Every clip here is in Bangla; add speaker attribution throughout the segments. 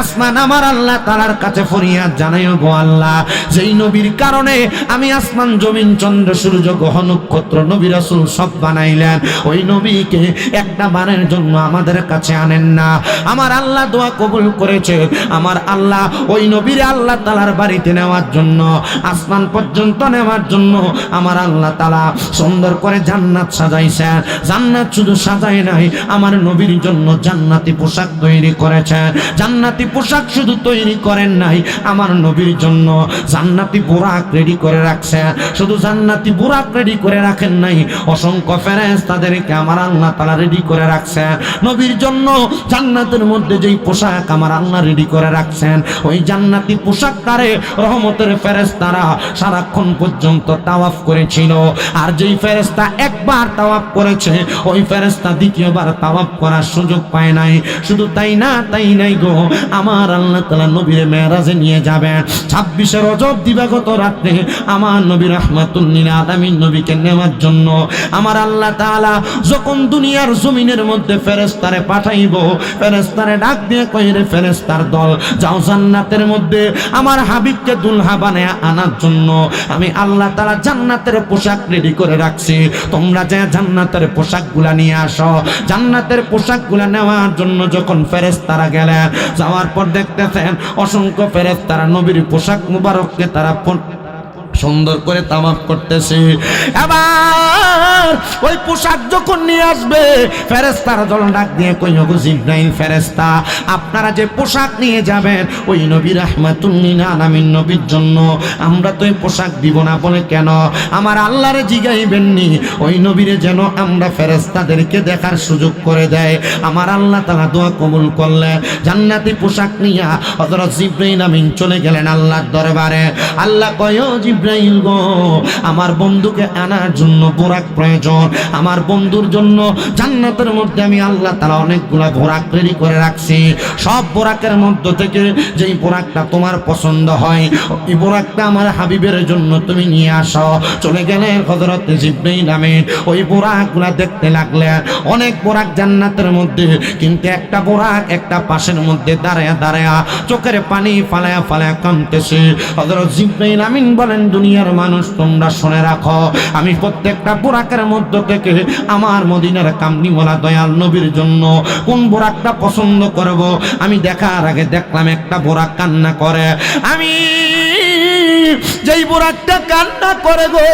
Speaker 1: আসমান আমার আল্লাহ তাআলার কাছে ফরিয়াদ জানাইও গো আল্লাহ, যেই নবীর কারণে আমি আসমান জমিন চন্দ্র সূর্য গ্রহ নক্ষত্র নবী রাসূল সব বানাইলেন, ওই নবীকে একটা বারের জন্য আমাদের কাছে আনেন না। আমার আল্লাহ দোয়া কবুল করেছে, আমার আল্লাহ ওই নবীর আল্লাহ তাআলার বাড়িতে নেওয়ার জন্য, আসমান পর্যন্ত নেওয়ার জন্য আমার আল্লাহ তাআলা সুন্দর করে জান্নাত সাজাইছে। জান্নাত শুধু সাজায় নাই, আমার নবীর জন্য জান্নাতি পোশাক তৈরি করেছেন। জান্নাতি পোশাক শুধু তৈরি করেন নাই, আমার নবীর জন্য জান্নাতি বুরাক রেডি করে রাখছেন। শুধু জান্নাতি বুরাক রেডি করে রাখেন নাই, অসংখ্য ফেরেশতাদেরকে আমার আল্লাহ তাআলা রেডি করে রাখছেন নবীর জন্য। জান্নাতের মধ্যে যেই পোশাক আমার আল্লাহ রেডি করে রাখছেন, ওই জান্নাতি পোশাকটারে রহমতের ফেরেশতারা সারাক্ষণ পর্যন্ত তাওয়াফ করেছিল। আর যেই ফেরেশতা একবার তাওয়াফ করেছে, ওই ফেরেশতা দ্বিতীয়বার তাওয়াফ করার সুযোগ পায় নাই। শুধু তাই নাই গো, আমার আল্লাহ তাআলা নবীর মেরাজে নিয়ে যাবেন 26 রজব দিবাগত রাতে আমার নবী রাহমাতুল লিল আলামিন নবীকে নেওয়ার জন্য। আমার আল্লাহ তাআলা যখন দুনিয়ার জমিনের মধ্যে ফেরেশতারে পাঠাইব, ফেরেশতারে ডাক দিয়ে কই, রে ফেরেশতার দল, যাও জান্নাতের মধ্যে আমার হাবিবকে দুলহা বানায় আনার জন্য আমি আল্লাহ তাআলা জান্নাতের পোশাক রেডি করে রাখছি, তোমরা যে জান্নাতের পোশাকগুলা নিয়ে আসো। জান্নাতের পোশাকগুলা নেওয়ার জন্য যখন ফেরেশতারা গেলেন, যাওয়ার পর দেখতেছেন অসংখ্য ফেরেশতারা নবীর পোশাক মুবারককে তারা সুন্দর করে তামাম করতেছে। এবার ওই পোশাক যখন নিয়ে আসবে, ফেরেশতারা দল ডাক দিয়ে কইল, গো জিবরাইল ফেরেশতা, আপনারা যে পোশাক নিয়ে যাবেন ওই নবী রাহমাতুল লিল আলামিন নবীর জন্য, আমরা তো এই পোশাক দিব না। বলে কেন? আমার আল্লাহরে জিগাইবেননি, ওই নবীরে যেন আমরা ফেরেশতাদেরকে দেখার সুযোগ করে দেয়। আমার আল্লাহ তাআলা দোয়া কবুল করলেন, জান্নাতি পোশাক নিয়ে হযরত জিবরাইল আমিন চলে গেলেন আল্লাহর দরবারে। আল্লাহ কয়, জিবরাইল গো, আমার বন্ধুকে আনার জন্য বোরাক প্রয়োজন। আমার বন্ধুর জন্য জান্নাতের মধ্যে আমি আল্লাহ তাআলা অনেকগুলা বোরাক রেডি করে রাখছি। সব বোরাকের মধ্যে থেকে যেই বোরাকটা তোমার পছন্দ হয়, ওই বোরাকটা আমার হাবিবের জন্য তুমি নিয়ে আসো। চলে গেলেন হযরত জিবরাইল আমিন, ওই বোরাকগুলা দেখতে লাগলেন। অনেক বোরাক জান্নাতের মধ্যে, কিন্তু একটা বোরাক একটা পাশের মধ্যে দাঁড়ায়া দাঁড়ায়া চোখের পানি ফালায়া ফালায়া কাঁদতেছে। হযরত জিবরাইল আমিন বলেন, দুনিয়ার মানুষ তোমরা শুনে রাখো, আমি প্রত্যেকটা বোরাকের মধ্য থেকে আমার মদিনার কামলিওয়ালা দয়াল নবীর জন্য কোন বোরাকটা পছন্দ করব, আমি দেখার আগে দেখলাম একটা বোরাক কান্না করে। আমি যেই বোরাকটা কান্না করে গো,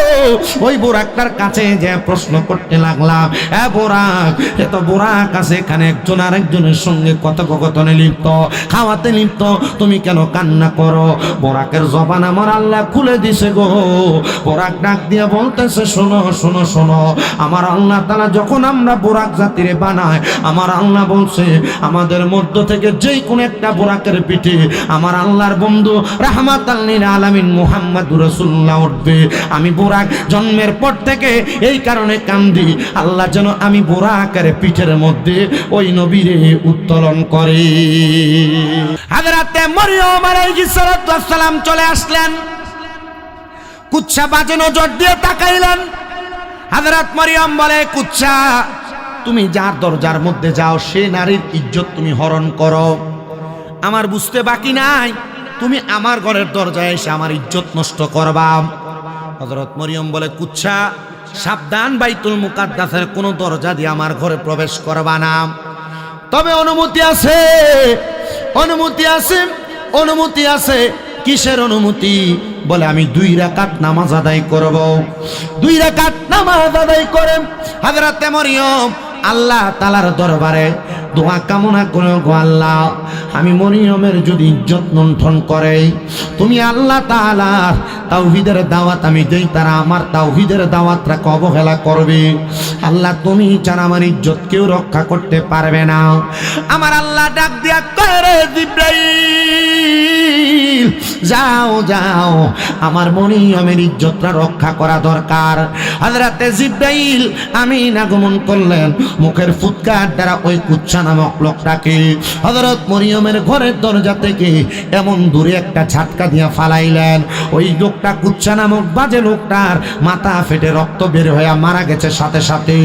Speaker 1: ওই বোরাকটার কাছে যে প্রশ্ন করতে লাগলাম, এ বোরাক, এত বোরাক আছে এখানে, একজন আরেকজনের সঙ্গে কথোপকথনে লিপ্ত, খাওয়াতে লিপ্ত, তুমি কেন কান্না করো? বোরাকের জবান আমার আল্লাহ খুলে দিছে গো। বোরাক ডাক দিয়ে বলতেছে, শোনো শোনো শোনো, আমার আল্লাহ তাআলা যখন আমরা বোরাক জাতিরে বানায়, আমার আল্লাহ বলছে আমাদের মধ্য থেকে যেই কোন একটা বোরাকের পিঠে আমার আল্লাহর বন্ধু রাহমাতাল লিল আলামিন মুহাম্মদুর রাসূলুল্লাহ উঠবে। আমি বোরাক জন্মের পর থেকে এই কারণে কান্দি, আল্লাহ যেন আমি বোরাকের পিঠের মধ্যে ওই নবীরে উত্তোলন করে। হযরতে মরিয়ম আলাইহিস সালাতু ওয়াস সালাম চলে আসলেন, কুচ্ছা বাজে নজর দিয়ে তাকাইলেন। হযরত মরিয়ম বলে, কুচ্ছা, তুমি যার দরজার মধ্যে যাও সে নারীর ইজ্জত তুমি হরণ করো, আমার বুঝতে বাকি নাই তুমি আমার ঘরের দরজায় এসে আমার ইজ্জত নষ্ট করবা। হযরত মরিয়ম বলে, কুচ্ছা, সাবধান, বাইতুল মুকাদ্দাসের কোন দরজা দিয়ে আমার ঘরে প্রবেশ করবা না, তবে অনুমতি আছে, অনুমতি আছে, অনুমতি আছে। কিসের অনুমতি? বলে, আমি 2 রাকাত নামাজ আদায় করব। 2 রাকাত নামাজ আদায় করে হযরতে মরিয়ম আল্লাহ তাআলার দরবারে দোয়া কামনা করে, গো আল্লাহ, আমি মরিয়মের যদি ইজ্জত লুণ্ঠন করে, তুমি আল্লাহ তাআলার তাওহীদের দাওয়াত আমি দেই, তারা আমার তাওহীদের দাওয়াতটাকে অবহেলা করবে। আল্লাহ, তুমি ছাড়া আমার ইজ্জত কেউ রক্ষা করতে পারবে না। আমার আল্লাহ ডাক দিয়া কয়, রে জিবরাইল, যাও যাও, আমার মরিয়মের ইজ্জতটা রক্ষা করা দরকার। হযরতে জিবরাইল আমিন আগমন করলেন, মুখের ফুৎকার দ্বারা ওই কুচ্ছা নামক লোকটাকে হযরত মরিয়মের ঘরের দরজা থেকে এমন দূরে একটা ঝাটকা দিয়া ফালাইলেন। ওই লোকটা কুচ্ছা নামক বাজে লোকটার মাথা ফেটে রক্ত বের হয়ে মারা গেছে সাথে সাথে।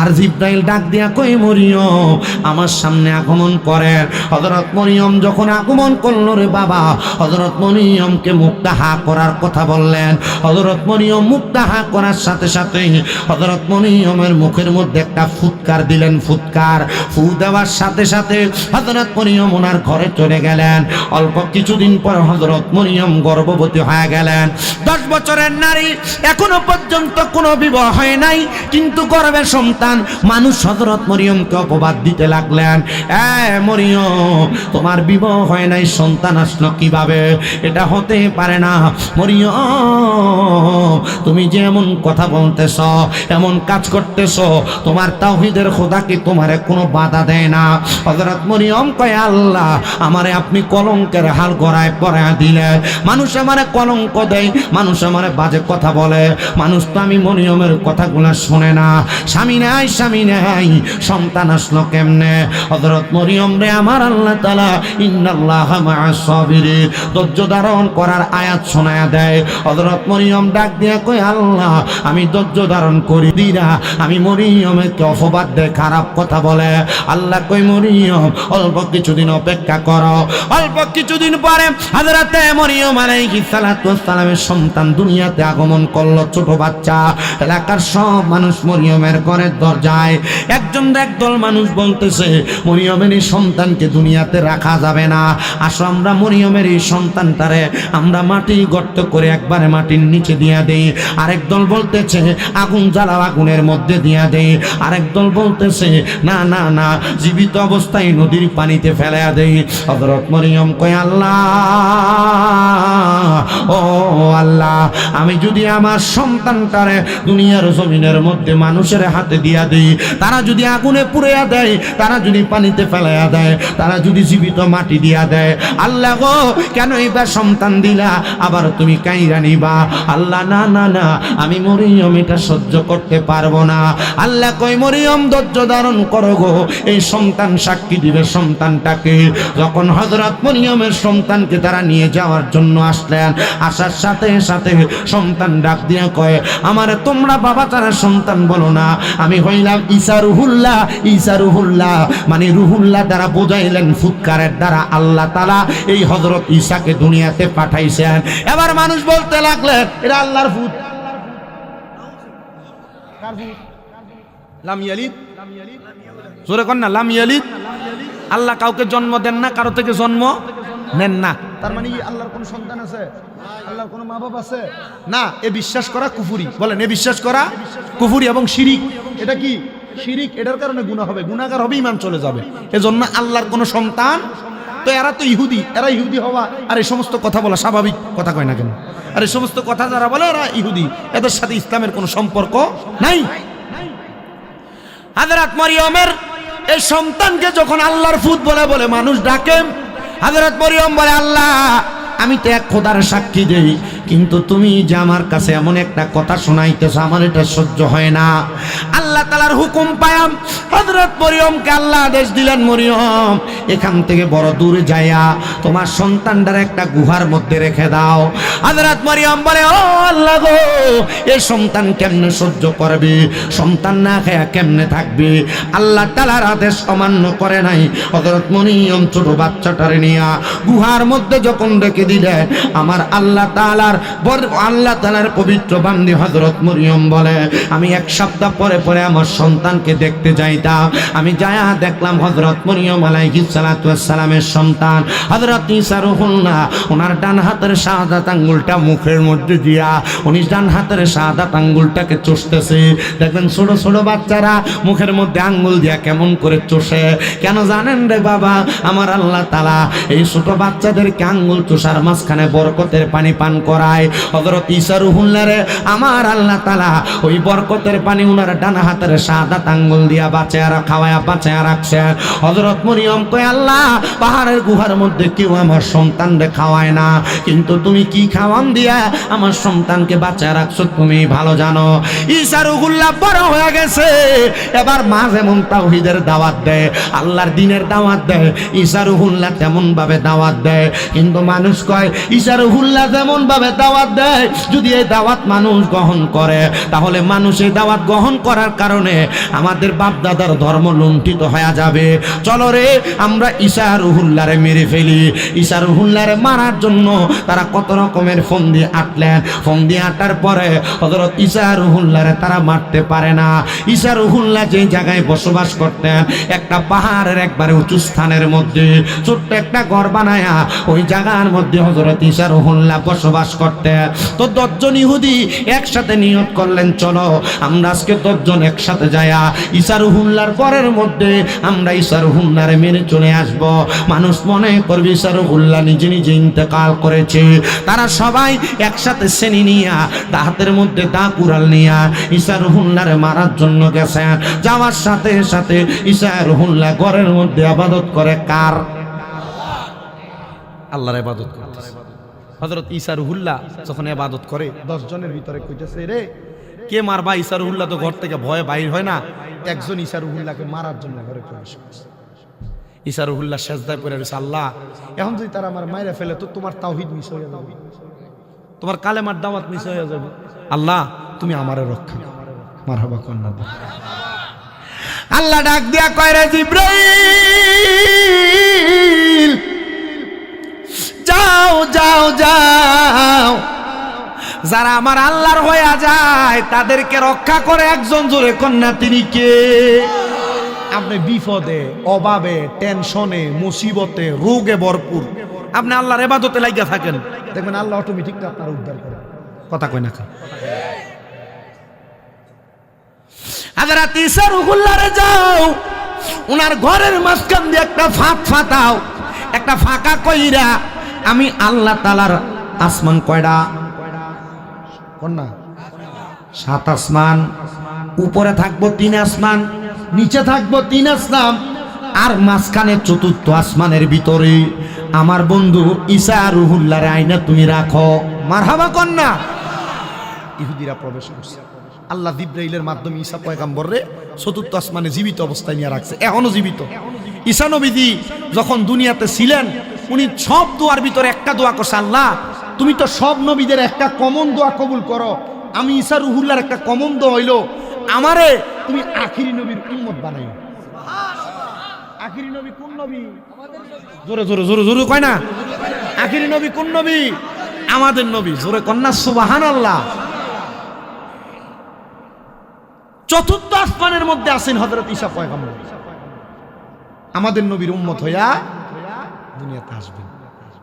Speaker 1: আর জিবরাইল ডাক দিয়া কই মরিয়ম আমার সামনে আগমন করেন। হযরত মরিয়ম যখন আগমন করলো রে বাবা, হযরত মরিয়মকে মুখটা হা করার কথা বললেন। হযরত মরিয়ম মুখটা হা করার সাথে সাথে হযরত মরিয়মের মুখের মধ্যে একটা ফুৎকার দিলেন। ফুৎকার ফু দেওয়ার সাথে সাথে হযরত মরিয়ম ওনার ঘরে চলে গেলেন। অল্প কিছুদিন পর হযরত মরিয়ম গর্ভবতী হয়ে গেলেন। 10 বছরের নারী, এখনো পর্যন্ত কোনো বিবাহ হয় নাই, কিন্তু গর্ভে সন্তান। মানুষ হযরত মরিয়মকে অপবাদ দিতে লাগলেন, মরিয়ম তোমার বিবাহ হয় নাই, সন্তান আসলো কিভাবে? এটা হতে পারে না। মরিয়ম তুমি যে এমন কথা বলতেছ, এমন কাজ করতেছ, তোমার তাওহীদের খোদা কি তোমারে কোনো বাধা দেয় না? হযরত মরিয়ম কয় আল্লাহ আমারে আপনি কলঙ্কের হাল গড়ায় পড়ায় দিলে। মানুষ আমারে কলঙ্ক দেয়, মানুষ আমারে বাজে কথা বলে, মানুষ তো আমি মরিয়মের কথাগুলো শোনে না। স্বামী নাই, স্বামী নাই, সন্তান আসলো কেমনে? হযরত মরিয়ম রে আমার আল্লাহ তাআলা ইন্নাল্লাহা মা'আস সাবিরিন ধৈর্য ধারণ করার আয়াত শোনায়া দেয়। হযরত মরিয়ম ডাক দিয়া কই আল্লাহ আমি ধৈর্য ধারণ করি দিরা, আমি মরিয়মকে অপবাদ দেয়, খারাপ কথা বলে। আল্লাহ কই মরিয়ম অল্প কিছুদিন অপেক্ষা করো। অল্প কিছুদিন পরে হযরতে মরিয়ম আলাইহিস সালাতু ওয়াস সালামের সন্তান দুনিয়াতে আগমন করলো, ছোট বাচ্চা। এলাকার সব মানুষ মরিয়মের ঘরের দরজায়, একদল মানুষ বলতেছে মরিয়মের এই সন্তানকে দুনিয়াতে রাখা যাবে না, আসো আমরা মরিয়মের এই সন্তানটারে আমরা মাটি গর্ত করে একবারে মাটির নিচে দিয়া দেই। আরেক দল বলতেছে আগুন জ্বালাও, আগুনের মধ্যে দিয়া দেই। আরেক দল বলতেছে না না না, জীবিত অবস্থায় নদীর পানিতে ফেলাইয়া দেই। হযরত মরিয়ম কয় আল্লাহ, ও আল্লাহ, আমি যদি আমার সন্তানটারে দুনিয়ার জমিনের মধ্যে মানুষের হাতে দিয়া দিই, তারা যদি আগুনে পুড়িয়া দেয়, তারা যদি পানিতে ফেলাইয়া দেয়, তারা যদি জীবিত মাটি দিয়া দেয়, আল্লাহ গো কেন এবার সন্তান দিলা, আবার তুমি কাইরা নিবা? আল্লাহ না না না, আমি মরিয়ম এটা সহ্য করতে পারবো না। আল্লাহ কই মরিয়ম ধৈর্য ধারণ করো গো, এই সন্তান সাক্ষী দিবে সন্তানটাকে। যখন হযরত মরিয়মের সন্তানকে তারা নিয়ে যাওয়ার জন্য আসলেন, আসার সাথে সাথে সন্তান ডাক দিয়া কয় আমারে তোমরা বাবা তারা সন্তান বলো না, আমি হইলাম ঈসা রুহুল্লাহ। ঈসা রুহুল্লাহ মানে রুহুল্লাহ দ্বারা বোঝাইলেন ফুৎকারের দ্বারা আল্লাহ তাআলা এই হযরত ঈসাকে দুনিয়াতে পাঠাইছেন। এবার মানুষ বলতে লাগলেন এটা আল্লাহর ফুৎ। কার ফুৎ? লাম ইয়ালিদ, জোরে কর না, লাম ইয়ালিদ। আল্লাহ কাউকে জন্ম দেন না, কারো থেকে জন্ম নেন না। তার মানে আল্লাহর কোন সন্তান আছে? আল্লাহর কোন মা বাবা আছে? না। এ বিশ্বাস করা কুফরি। বলেন এ বিশ্বাস করা কুফরি এবং শিরিক। এটা কি শিরিক? এটার কারণে গুনাহ হবে, গুনাহগার হবে, ঈমান চলে যাবে। এজন্য আল্লাহর কোন সন্তান, তো এরা তো ইহুদি, এরা ইহুদি হওয়া আর এই সমস্ত কথা বলা স্বাভাবিক কথা কয় না কেন? আর এই সমস্ত কথা যারা বলে এরা ইহুদি, এদের সাথে ইসলামের কোনো সম্পর্ক নাই। হযরত মরিয়মের এই সন্তানকে যখন আল্লাহর ফুত বলে বলে মানুষ ডাকে, হযরত মরিয়ম বলে আল্লাহ আমি তো এক খোদার সাক্ষী দেই, কিন্তু তুমি যে আমার কাছে এমন একটা কথা শোনাইতেছ আমার এটা সহ্য হয় না। আল্লাহ তাআলার হুকুম পায়াম হযরত মরিয়মকে আল্লাহ আদেশ দিলেন মরিয়ম এখান থেকে বড় দূরে যাইয়া তোমার সন্তানটার একটা গুহার মধ্যে রেখে দাও। হযরত মরিয়ম বলে ও আল্লাহ গো, এই সন্তান কেমনে সহ্য করবে? সন্তান না খেয়ে কেমনে থাকবে? আল্লাহ তাআলার আদেশ অমান্য করে নাই। হযরত মরিয়ম ছোট বাচ্চাটারে নিয়া গুহার মধ্যে যখন রেখে দিলেন, আমার আল্লাহ তাআলার পবিত্র বান্দী হযরত মরিয়ম বলে আমি এক সপ্তাহ পরে পরে আমার সন্তানকে দেখতে যাইতাম। আমি যায়া দেখলাম হযরত মরিয়ম আলাইহিস সালাতু ওয়াস সালামের সন্তান হযরত ঈসা রূহুল্লাহ ওনার ডান হাতের শাহাদাত আঙ্গুলটা মুখের মধ্যে দিয়া উনি ডান হাতের শাহাদাত আঙ্গুলটাকে চষতেছে। দেখবেন ছোট ছোট বাচ্চারা মুখের মধ্যে আঙ্গুল দিয়া কেমন করে চষে, কেন জানেন রে বাবা? আমার আল্লাহ তাআলা এই ছোট বাচ্চাদেরকে আঙ্গুল চষার মাঝখানে বরকতের পানি পান করায়। হযরত ঈসা রূহুল্লাহ রে আমার আল্লাহ তাআলা ওই বরকতের পানি উনার ডান হাতের শাহাদাত আঙ্গুল দিয়া বাঁচায়া খাওয়ায়া বাঁচায়া রাখছেন। হযরত মরিয়ম কয় আল্লাহ পাহাড়ের গুহার মধ্যে কেউ আমার সন্তানরে খাওয়ায় না, কিন্তু তুমি কি খাওয়ান দিয়া আমার সন্তানকে বাঁচায়া রাখছো তুমি ভালো জানো। ঈসা রুহুল্লাহ বড় হয়ে গেছে, এবার মা যেমন তাওহীদের দাওয়াত দেয়, আল্লাহর দ্বীনের দাওয়াত দেয়, ঈসা রুহুল্লাহ তেমন ভাবে দাওয়াত দেয়। কিন্তু মানুষ কয় ঈসা রুহুল্লাহ যেমন ভাবে দাওয়াত দেয়, যদি এই দাওয়াত মানুষ গ্রহণ করে তাহলে মানুষ এই দাওয়াত গ্রহণ করার কারণে আমাদের বাপ দাদার ধর্ম লুণ্ঠিত হয়ে যাবে। চলো রে আমরা ঈসা রুহুল্লাহরে মেরে ফেলি। ঈসা রুহুল্লাহরে মারার জন্য তারা কত রকমের ফন্দি আটলেন। ফন্দি আটার পরে হযরত ঈসা রুহুল্লাহরে তারা মারতে পারে না। ঈসা রুহুল্লাহ যে জায়গায় বসবাস করতেন একটা পাহাড়ের একবারে উঁচু স্থানের মধ্যে ছোট্ট একটা ঘর বানায়া ওই জায়গার মধ্যে হযরত ঈসা রুহুল্লাহ বসবাস করতেন। তো 10 জন ইহুদি একসাথে নিয়ত করলেন চলো আমরা আজকে 10 জন একসাথে যায়া ঈসা রুহুল্লাহর ঘরের মধ্যে আমরা ঈসা রুহুল্লাহরে মেরে চলে আসব। মানুষ মনে করবে ঈসা রুহুল্লাহ নিজে নিজে ইন্তেকাল করেছে। তারা সবাই একসাথে শ্রেণী নিয়া হাতের মধ্যে দা কুড়াল নিয়া ঈসা রুহুল্লাহরে মারার জন্য গেছেন। যাওয়ার সাথে সাথে ঈসা রুহুল্লাহ ঘরের মধ্যে ইবাদত করে কার? আল্লাহর ইবাদত করতেছে। হযরত ঈসা রুহুল্লাহ যখন ইবাদত করে 10 জনের ভিতরে কইতেছে রে কে মারবা? ঈসা রুহুল্লাহ তো ঘর থেকে ভয়ে বাইর হয় না। একজন ঈসা রুহুল্লাহকে মারার জন্য ঘরে প্রবেশ করছে। ঈসা রুহুল্লাহ সেজদায় পড়ে রয়েছে, আল্লাহ এখন যদি তারা আমার মাইরা ফেলে তো তোমার তাওহীদ মিস হয়ে যাবে, তোমার কালেমার দাওয়াত মিস হয়ে যাবে। আল্লাহ তুমি আমারে রক্ষা করো। মারহাবা কন্যা আল্লাহ ডাক দিয়া কয় রে জিবরাইল যাও যাও যাও, যারা আমার আল্লাহর হয়ে যায় তাদেরকে রক্ষা করে একজন, জোরে কন্যা তিনি কে? আপনি বিপদে অভাবে টেনশনে মুসিবতে রোগে ভরপুর আপনি আল্লাহর ইবাদতে লাগিয়া থাকেন, দেখবেন আল্লাহ অটোমেটিক আপনার উদ্ধার করে। কথা কয় না? হযরত ঈসা রুহুল্লাহরে যাও উনার ঘরের মাঝখান দিয়ে একটা ফাঁক ফাটাও, একটা ফাঁকা কইরা আমি আল্লাহ তাআলার আসমান কয়টা? কন্যা 7 আসমান। উপরে থাকবো 3 আসমান, নিচে থাকবো 3 আসমান, আর মাঝখানে 4র্থ আসমানের ভিতরে আমার বন্ধু ঈসা রুহুল্লাহরে আইনা তুমি রাখো। মারহাবা কন্যা। ইহুদিরা প্রবেশ করছে। আল্লাহ জিবরাইলের মাধ্যমে ঈসা পয়গম্বররে 4র্থ আসমানে জীবিত অবস্থায় নিয়ে রাখছে, এখনো জীবিত। ঈসা নবীজি যখন দুনিয়াতে ছিলেন উনি সব দোয়ার ভিতরে একটা দোয়া করছে, আল্লাহ তুমি তো সব নবীদের একটা কমন দোয়া কবুল করো, আমি ঈসা রুহুল্লাহর একটা কমন দোয়া হইল আমারে তুমি আখিরি নবীর উম্মত বানাইও। আখিরি নবী কোন নবী? জোরে জোরে জোরে জোরে কয় না? আখিরি নবী কোন নবী? আমাদের নবী। জোরে কন্যা সুবহানাল্লাহ। 4র্থ আসমানের মধ্যে আছেন হযরত ঈসা পয়গম্বর, আমাদের নবীর উম্মত হইয়া দুনিয়াতে আসবেন।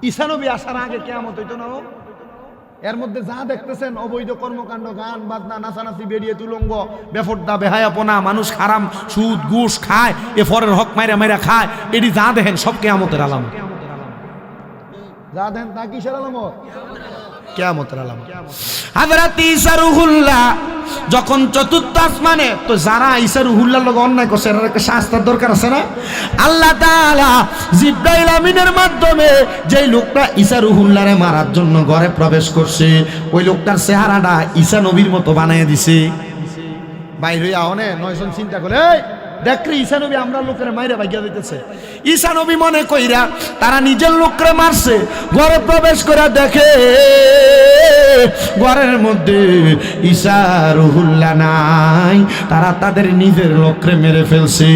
Speaker 1: ঈসা নবী আসার আগে কিয়ামত হইতো না? এর মধ্যে যা দেখতেছেন অবৈধ কর্মকাণ্ড, গান বাজনা, নাচানাচি, বেরিয়ে তুলঙ্গ, বেফর্দা, বেহায়াপনা, মানুষ হারাম সুদ ঘুষ খায়, এ ফরের হক মাইরা মাইরা খায়, এটি যা দেখেন সব কিয়ামতের আলামত। যা দেখেন তা কিসের আলামত? কিয়ামতের আলামত। হযরত ঈসা রুহুল্লাহ যখন 4র্থ আসমানে, তো যারা ঈসা রুহুল্লাহর লগে অন্যায় করছে এর একটা শাস্তির দরকার আছে না? আল্লাহ তাআলা জিবরাইল আমিনের মাধ্যমে যেই লোকটা ঈসা রুহুল্লাহরে মারার জন্য ঘরে প্রবেশ করছে ওই লোকটার চেহারাটা ঈসা নবীর মতো বানিয়ে দিছে। বাইরে হইয়া অনে 9 জন চিন্তা করে দেখরে ঈসা নবী আমরা লোকের মাইরা ভাগিয়া দিতেছে। ঈসা নবী মনে কইরা তারা নিজের লোকরে মারছে, ঘরে প্রবেশ করে দেখে ঘরের মধ্যে ঈসা রুহুল্লাহ নাই, তারা তাদের নিজের লোকরে মেরে ফেলছে।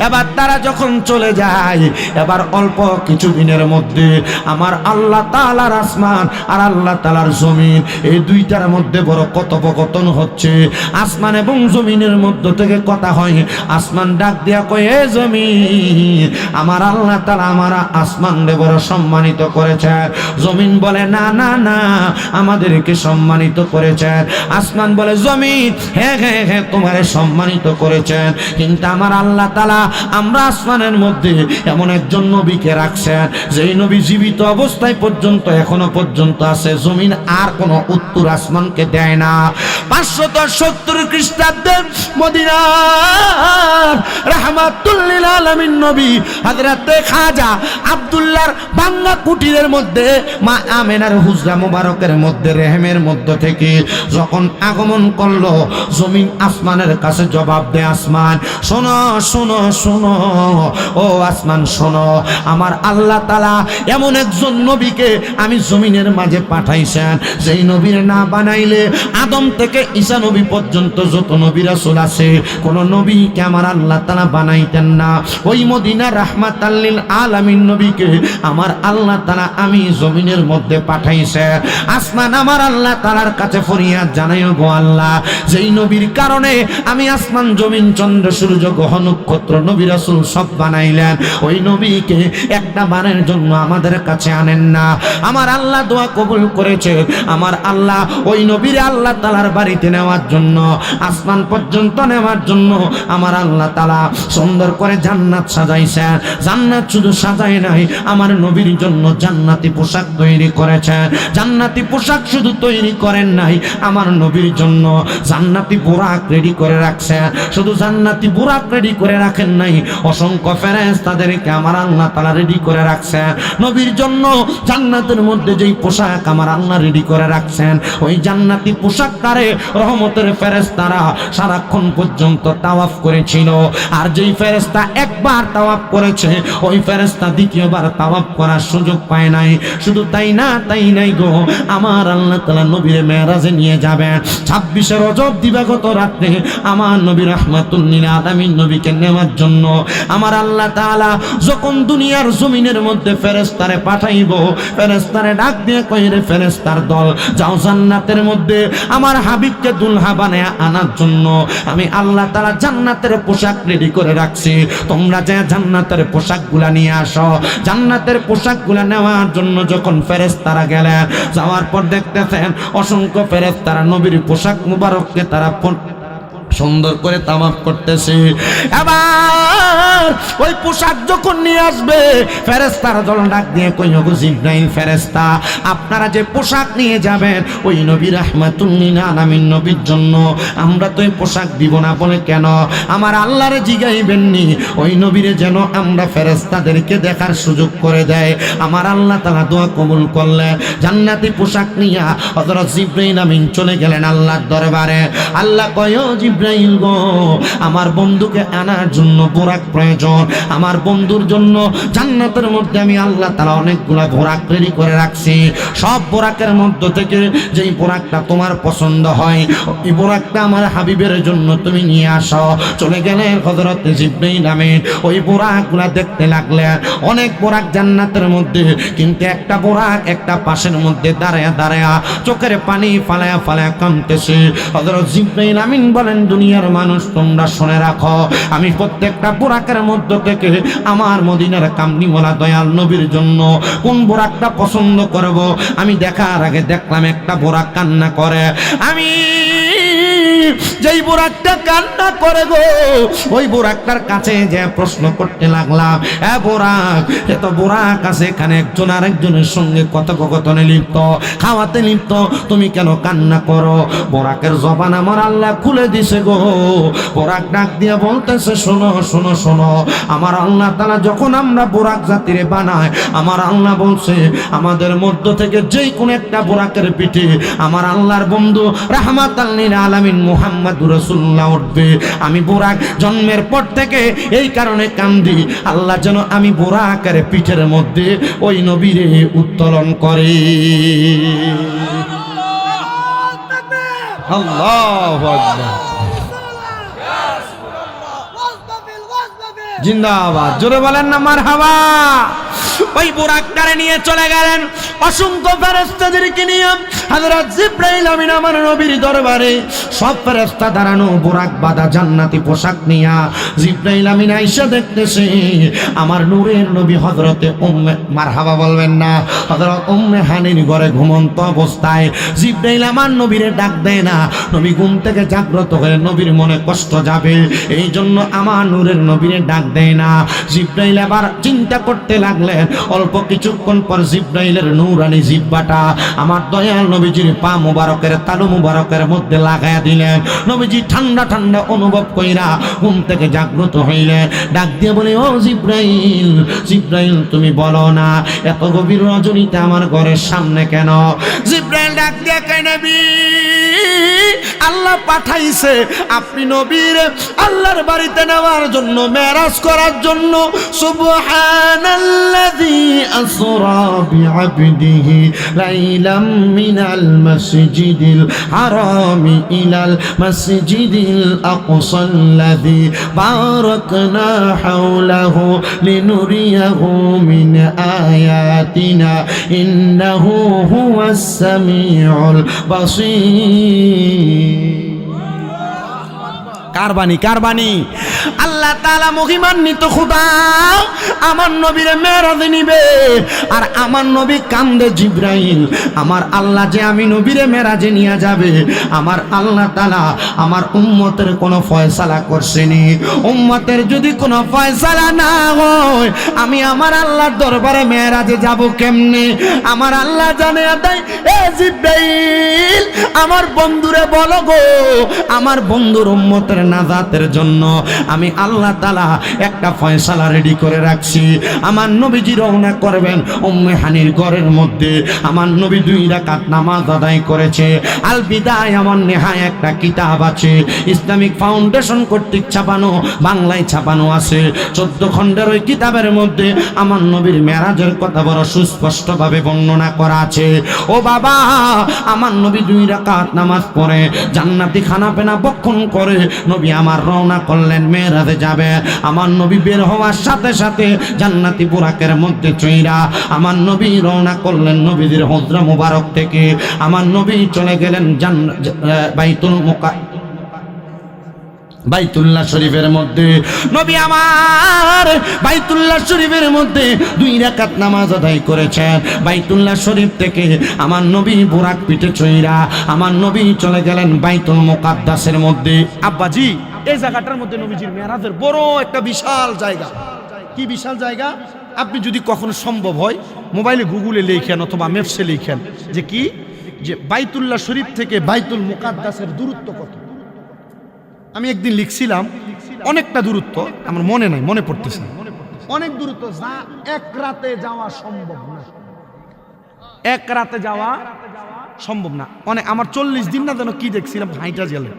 Speaker 1: এবার তারা যখন চলে যায়, এবার অল্প কিছুদিনের মধ্যে আমার আল্লাহ তাআলার আসমান আর আল্লাহ তাআলার জমিন এই দুইটার মধ্যে বড় কথোপকথন হচ্ছে। আসমান এবং জমিনের মধ্য থেকে কথা হয়, আসমান ডাক দিয়া কয় এ জমিন আমার আল্লাহ তাআলা আমার আসমান রে বড় সম্মানিত করেছে। জমিন বলে না না না আমাদের আসমানকে সম্মানিত করেছেন। আসমান বলে জমিন হ্যাঁ হ্যাঁ হ্যাঁ তোমারে সম্মানিত করেছেন, কিন্তু আমার আল্লাহ তাআলা আমরা আসমানের মধ্যে এমন একজন নবীকে রাখছেন যেই নবী জীবিত অবস্থায় পর্যন্ত এখনো পর্যন্ত আছে। জমিন আর কোনো উত্তর আসমানকে দেয় না। 570 খ্রিস্টাব্দে মদিনার রাহমাতুল লিল আলামিন নবী হযরতে খাজা আব্দুল্লাহর বাংলা কুটিরের মধ্যে মা আমেনার হুজরা মোবারকের মধ্যে রেহেমের মধ্য থেকে যখন আগমন করলো, জমিন আসমানের কাছে জবাব দেয়, আসমান শোনো শোনো শোনো, ও আসমান শোনো, আমার আল্লাহ তাআলা এমন একজন নবীকে আমি জমিনের মাঝে পাঠাইছেন যেই নবীর না বানাইলে আদম থেকে ঈসা নবী পর্যন্ত যত নবী রাসূল আছে কোন নবীকে আমার আল্লাহ তাআলা বানাইতেন না। ওই মদিনা রাহমাতাল লিল আলামিন নবীকে আমার আল্লাহ তাআলা আমি জমিনের মধ্যে পাঠাইছে। আসমান আমার আল্লাহ তাআলার কাছে ফরিয়াদ জানাইও, গো আল্লাহ, যেই নবীর কারণে আমি আসমান জমিন চন্দ্র সূর্য গ্রহ নক্ষত্র নবী রাসূল সব বানাইলেন, ওই নবীকে একটা বারের জন্য আমাদের কাছে আনেন না। আমার আল্লাহ দোয়া কবুল করেছে, আমার আল্লাহ ওই নবীর আল্লাহ তাআলার বাড়িতে নেওয়ার জন্য, আসমান পর্যন্ত নেওয়ার জন্য আমার আল্লাহ তাআলা সুন্দর করে জান্নাত সাজাইছেন। জান্নাত শুধু সাজায় নাই, আমার নবীর জন্য জান্নাতি পোশাক তৈরি করেছেন। জান্নাতি পোশাক শুধু তৈরি করেন নাই, আমার নবীর জন্য জান্নাতি বুরাক রেডি করে রাখছেন। শুধু জান্নাতি বুরাক রেডি করে রাখেন নাই, অসংখ্য ফেরেশতাদেরকে আমার আল্লাহ তাআলা রেডি করে রাখছেন নবীর জন্য। জান্নাতের মধ্যে যেই পোশাক আমার আল্লাহ রেডি করে রাখছেন, ওই জান্নাতি পোশাকটারে রহমতের ফেরেশতারা সারাক্ষণ পর্যন্ত তাওয়াফ করেছিল। আর যেই ফেরেশতা একবার তাওয়াফ করেছে, ওই ফেরেশতা দ্বিতীয়বার তাওয়াফ করার সুযোগ পায় নাই। শুধু তাই না, তাই নাই গো, আমার আল্লাহ তাআলা নবীর মেরাজে নিয়ে যাবেন 26 রজব দিবাগত রাতে আমার নবী রাহমাতুল লিল আলামিন নবীকে নেওয়ার জন্য আমার আল্লাহ তাআলা যখন দুনিয়ার জমিনের মধ্যে ফেরেশতারে পাঠাইব, ফেরেশতারে ডাক দিয়ে কই, রে ফেরেশতার দল, যাও জান্নাতের মধ্যে আমার হাবিবকে দুলহা বানায়া আনার জন্য আমি আল্লাহ তাআলা জান্নাতের পোশাক রেডি করে রাখছি, তোমরা যে জান্নাতের পোশাকগুলা নিয়ে আসো। জান্নাতের পোশাকগুলা নেওয়ার জন্য যখন ফেরেশতারা গেলেন, যাওয়ার পর দেখতেছেন অসংখ্য ফেরেশতারা নবীর পোশাক মুবারককে তারা সুন্দর করে তামাক করতেছে। এবার ওই পোশাক যখন নিয়ে আসবে, ফেরেশতারা দল ডাক দিয়ে কই, ওগো জিবরাইল ফেরেশতা, আপনারা যে পোশাক নিয়ে যাবেন ওই নবী রাহমাতুল লিল আলামিন নবীর জন্য, আমরা তো এই পোশাক দিব না বলে কেন? আমার আল্লাহরে জিগাইবেননি, ওই নবীরে যেন আমরা ফেরেশতাদেরকে দেখার সুযোগ করে দেয়। আমার আল্লাহ তাআলা দোয়া কবুল করলেন, জান্নাতি পোশাক নিয়ে হযরত জিবরাইল আমিন চলে গেলেন আল্লাহর দরবারে। আল্লাহ কয়, ও জিবরাইল গো, আমার বন্ধুকে আনার জন্য বোরাক প্রয়োজন। আমার বন্ধুর জন্য জান্নাতের মধ্যে আমি আল্লাহ তাআলা অনেকগুলা বোরাক রেডি করে রাখছি। সব বোরাকের মধ্য থেকে যেই বোরাকটা তোমার পছন্দ হয়, ওই বোরাকটা আমার হাবিবের জন্য তুমি নিয়ে আসো। চলে গেলেন হযরত জিবরাইল আমিন, ওই বোরাকগুলা দেখতে লাগলেন। অনেক বোরাক জান্নাতের মধ্যে, কিন্তু একটা বোরাক একটা পাশের মধ্যে দাঁড়ায়া দাঁড়ায়া চোখের পানি ফালায়া ফালায়া কাঁদতেছে। হযরত জিবরাইল আমিন বলেন, দুনিয়ার মানুষ তোমরা শুনে রাখো, আমি প্রত্যেকটা বোরাকের মধ্য থেকে আমার মদিনার কামলিওয়ালা দয়াল নবীর জন্য কোন বোরাকটা পছন্দ করব, আমি দেখার আগে দেখলাম একটা বোরাক কান্না করে। আমি যেই বোরাকটা কান্না করে গো, ওই বোরাকটার কাছে যে প্রশ্ন করতে লাগলাম, বোরাক, এত বোরাক আছে এখানে, একজন আরেকজনের সঙ্গে কথোপকথনে লিপ্ত, খাওয়াতে লিপ্ত, তুমি কেন কান্না করো? বোরাকের জবান আমার আল্লাহ খুলে দিছে গো। বোরাক ডাক দিয়ে বলতেছে, শোনো শোনো শোনো, আমার আল্লাহ তাআলা যখন আমরা বোরাক জাতিরে বানায়, আমার আল্লাহ বলছে আমাদের মধ্য থেকে যেই কোন একটা বোরাকের পিঠে আমার আল্লাহর বন্ধু রাহমাতাল লিল আলামিন মুহাম্মদুর রাসূলুল্লাহ উঠবে। আমি বোরাক জন্মের পর থেকে এই কারণে কান্দি, আল্লাহ যেন আমি বোরাকের পিঠের মধ্যে ওই নবীরে উত্তোলন করে। আল্লাহু আকবার, জিন্দাবাদ, জোরে বলেন না মারহাবা। ওই বুরাকটারে নিয়ে চলে গেলেন অসংখ্য ফেরেশতাদেরকে নিয়ে হযরত জিবরাইল আমিন আমার নবীর দরবারে। সব ফেরেশতা দাঁড়ানো, বুরাক বাঁধা, জান্নাতি পোশাক নিয়া জিবরাইল আমিন আয়েশা দেখতেছে আমার নূরের নবী হযরতে উম্মে, মারহাবা বলবেন না, হযরত উম্মে হানির ঘরে ঘুমন্ত অবস্থায়। জিবরাইল আমার নবীরে ডাক দেয় না, নবী ঘুম থেকে জাগ্রত হয়ে নবীর মনে কষ্ট যাবে, এই জন্য আমার নূরের নবীরে ডাক দেয় না। জিবরাইল আবার চিন্তা করতে লাগলেন। অল্প কিছুক্ষণ পর জিবরাইলের নূরানি জিহ্বাটা আমার দয়াল নবীজির পা মুবারকের তালু মুবারকের মধ্যে লাগায়া দিলেন। নবীজি ঠান্ডা ঠান্ডা অনুভব কইরা ঘুম থেকে জাগ্রত হইলেন। ডাক দিয়ে বলে, ও জিবরাইল, জিবরাইল তুমি বলো না এত গভীর রজনীতে আমার ঘরের সামনে কেন? জিবরাইল ডাক দিয়ে কয়, নবী আল্লাহ পাঠাইছে আপনি নবীর আল্লাহর বাড়িতে নেওয়ার জন্য, মেরাজ করার জন্য। সুবহানাল্লাযী আসরা বিআবদিহি লাইলাম মিনাল মাসজিদিল হারামি ইলাল মাসজিদিল আকসাল্লাযী বারাকনা হাওলাহু লিনুরিয়াহু মিন আয়াতিনা ইন্নাহু হুয়াস সামিউল বাসীর। কারবানি কারবানি আল্লাহ তাআলা মহিমান্বিত খোদা আমার নবীর মেরাজে নিবে, আর আমার নবী কান্দে, জিবরাইল আমার আল্লাহ যে আমি নবীর মেরাজে নিয়ে যাবে, আমার আল্লাহ তাআলা আমার উম্মতের কোনো ফয়সালা করছেনি। উম্মতের যদি কোনো ফয়সালা না হয় আমি আমার আল্লাহর দরবারে মেরাজে যাব কেমনে? আমার আল্লাহ জানে তাই, এ জিবরাইল আমার বন্ধুরে বলো গো, আমার বন্ধুর উম্মতের নাজাতের জন্য আমি আল্লাহ তাআলা একটা ফয়সালা রেডি করে রাখছি। আমার নবীজি রওনা করবেন উম্মে হানির ঘরের মধ্যে। আমার নবী 2 রাকাত নামাজ আদায় করেছে। আল বিদায় আমার নেহায় একটা কিতাব আছে, ইসলামিক ফাউন্ডেশন কর্তৃক ছাপানো, বাংলায় ছাপানো আছে। 14 খণ্ডের ওই কিতাবের মধ্যে আমার নবীর মেরাজের কথা বড় সুস্পষ্টভাবে বর্ণনা করা আছে। ও বাবা, আমার নবী 2 রাকাত নামাজ পড়ে জান্নাতি খানাপেনা বক্ষণ করে নবী আমার রওনা করলেন, মেরাজে যাবে। আমার নবী বের হওয়ার সাথে সাথে জান্নাতি বুরাকের মধ্যে চইরা আমার নবী রওনা করলেন নবীদের হুজরা মুবারক থেকে। আমার নবী চলে গেলেন বাইতুল্লাহ শরীফের মধ্যে। নবী আমার বাইতুল্লাহ শরীফের মধ্যে 2 রাকাত নামাজ আদায় করেছেন। বাইতুল্লাহ শরীফ থেকে আমার নবী বুরাক পিঠে চইরা আমার নবী চলে গেলেন বাইতুল মুকাদ্দাসের মধ্যে। আব্বাজি, এই জায়গাটার মধ্যে নবীজির মেরাজের বড় একটা বিশাল জায়গা। কি বিশাল জায়গা? আপনি যদি কখনো সম্ভব হয় মোবাইলে গুগলে লেখেন অথবা ম্যাপসে লেখেন যে কি, যে বাইতুল্লাহ শরীফ থেকে বাইতুল মুকাদ্দাসের দূরত্ব কত। আমি একদিন লিখছিলাম অনেকটা দূরত্ব, আমার মনে নাই, মনে পড়তেছে না, অনেক দূরত্ব, যা এক রাতে যাওয়া সম্ভব না। এক রাতে যাওয়া সম্ভব না। অনেক, আমার 40 দিন না যেন কি দেখছিলাম, হাইটা গেলে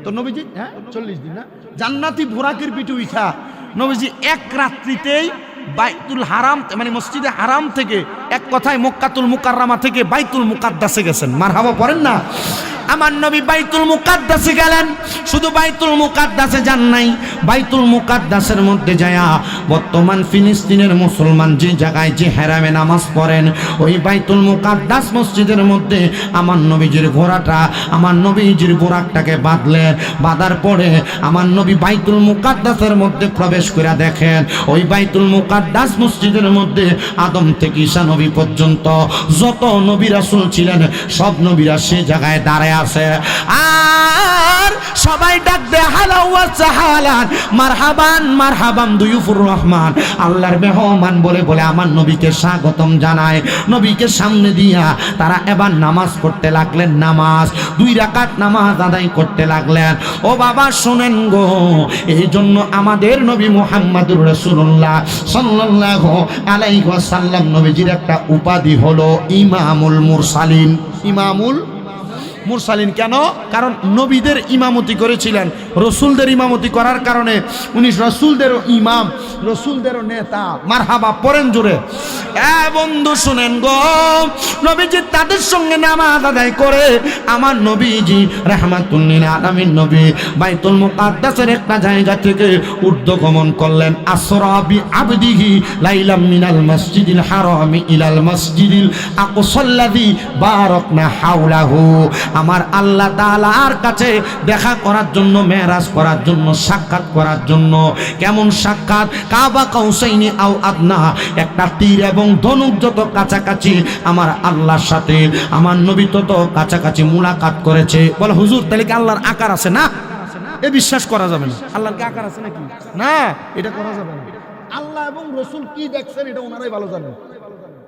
Speaker 1: তো নবীজি, হ্যাঁ 40 দিন না, জান্নাতি বুরাকের পিঠে উঠা নবীজি এক রাত্রিতেই বাইতুল হারাম মানে মসজিদে হারাম থেকে, এক কথায় মক্কাতুল মুকাররমা থেকে বাইতুল মুকাদ্দাসে গেছেন। মারহাবা পড়েন না। আমার নবী বাইতুল মুকাদ্দাসে গেলেন। শুধু বাইতুল মুকাদ্দাসে যান নাই, বাইতুল মুকাদ্দাসের মধ্যে যায়া বর্তমান ফিলিস্তিনের মুসলমান যে জায়গায় যে হেরামে নামাজ পড়েন, ওই বাইতুল মুকাদ্দাস মসজিদের মধ্যে আমার নবীজির ঘোড়াটা, আমার নবীজির বুরাকটাকে বাঁধলেন। বাঁধার পরে আমার নবী বাইতুল মুকাদ্দাসের মধ্যে প্রবেশ করে দেখেন, ওই বাইতুল মুকাদ্দাস মসজিদের মধ্যে আদম থেকে ঈসা নবী পর্যন্ত যত নবী রাসূল ছিলেন সব নবীরা সে জায়গায় দাঁড়ায় আছে। আর সবাই ডাক দে হালা ওয়া সাহালান, মারহাবান মারহাবান দুয়ুফুর রহমান, আল্লাহর মেহমান বলে বলে আমার নবীকে স্বাগতম জানায়। নবীকে সামনে দিয়া তারা এবার নামাজ পড়তে লাগলেন। নামাজ 2 রাকাত নামাজ আদায় করতে লাগলেন। ও বাবা শুনেন গো, এই জন্য আমাদের নবী মুহাম্মদুর রাসূলুল্লাহ সাল্লাল্লাহু আলাইহি ওয়াসাল্লাম নবীজির একটা উপাধি হলো ইমামুল মুরসালিন। ইমামুল মুরসালিন। কেন? কারণ নবীদের ইমামতি করেছিলেন, রসুলদের ইমামতি করার কারণে উনি রসুলদেরও ইমাম, রসুলদেরও নেতা। মারহাবা পড়েন জোরে। বন্ধু শুনেন গো, নবীজি তাদের সঙ্গে নামাজ আদায় করে আমার নবীজি রাহমাতুল লিল আলামিন নবী বাইতুল মুকাদ্দাসের একটা জায়গা থেকে ঊর্ধ্বগমন করলেন। আসরা বি আবদিহি লাইলাম মিনাল মসজিদিল হারামি ইলাল মসজিদিল আকসাল্লাযী বারাকনা হাওলাহু। আমার আল্লাহ তাআলার কাছে দেখা করার জন্য, মেরাজ করার জন্য, সাক্ষাৎ করার জন্য। কেমন সাক্ষাৎ? কাবা কাউসাইনি আও আদনা, একটা তীর এবং ধনুক যত কাছাকাছি আমার আল্লাহর সাথে আমার নবী তত কাছাকাছি মুলাকাত করেছে। বলে হুজুর তাহলে কি আল্লাহর আকার আছে? না, এ বিশ্বাস করা যাবে না। আল্লাহর কি আকার আছে নাকি? না, এটা করা যাবে না। আল্লাহ এবং রসুল কি দেখছেন এটা ওনারাই ভালো জানেন,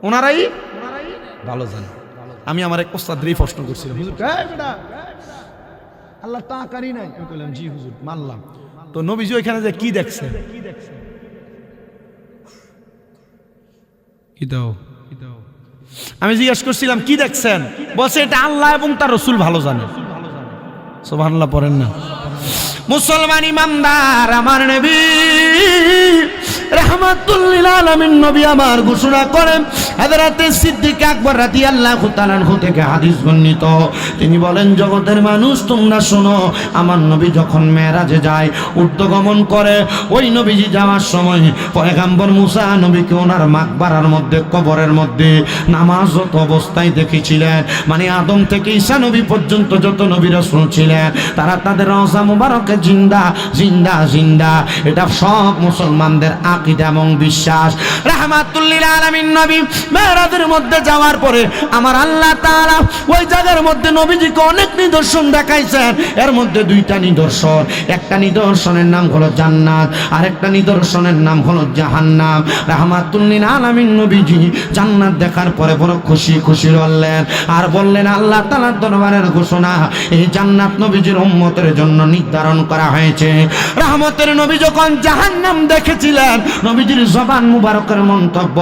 Speaker 1: ওনারাই ভালো জানেন। আমি আমার এক ওস্তাদরে প্রশ্ন করছিলাম, হুজুর আল্লাহ তো আকারই নাই। আমি বললাম জি হুজুর মানলাম। তো নবীজি ওইখানে যে কি দেখছেন, আমি জিজ্ঞেস করছিলাম কি দেখছেন? বলছে এটা আল্লাহ এবং তার রসুল ভালো জানে। সুবহানাল্লাহ পড়েন না। মুসলমান ইমানদার আমার নবী রাহমাতুল লিল আলামিন নবী আমার ঘোষণা করেন, হযরত সিদ্দিক আকবর রাদিয়াল্লাহু তাআলা আনহু থেকে হাদিস বর্ণিত, তিনি বলেন জগতের মানুষ তোমরা শোনো, আমার নবী যখন মেরাজে যায়, ঊর্ধ্বগমন করে, ওই নবীজি যাওয়ার সময় পয়গম্বর মুসা নবীকে ওনার মাকবারার মধ্যে, কবরের মধ্যে নামাজরত অবস্থায় দেখেছিলেন। মানে আদম থেকে ঈসা নবী পর্যন্ত যত নবী রাসূল ছিলেন তারা তাদের রওজা মুবারকে জিন্দা জিন্দা জিন্দা। এটা সব মুসলমানদের আকীদা এবং বিশ্বাস। রাহমাতুল লিল আলামিন নবী মেরাজের মধ্যে যাওয়ার পরে আমার আল্লাহ তাআলা ওই জায়গার মধ্যে নবীজিকে অনেক নিদর্শন দেখাইছেন। এর মধ্যে দুইটা নিদর্শন, একটা নিদর্শনের নাম হলো জান্নাত, আর একটা নিদর্শনের নাম হলো জাহান্নাম। রাহমাতুল লিল আলামিন নবীজি জান্নাত দেখার পরে বড় খুশি খুশি হলেন, আর বললেন আল্লাহ তাআলার দরবারের ঘোষণা, এই জান্নাত নবীজির উম্মতের জন্য নির্ধারণ করা হয়েছে। রহমতের নবী যখন জাহান্নাম দেখেছিলেন, নবীজির জবান মুবারকের মন্তব্য,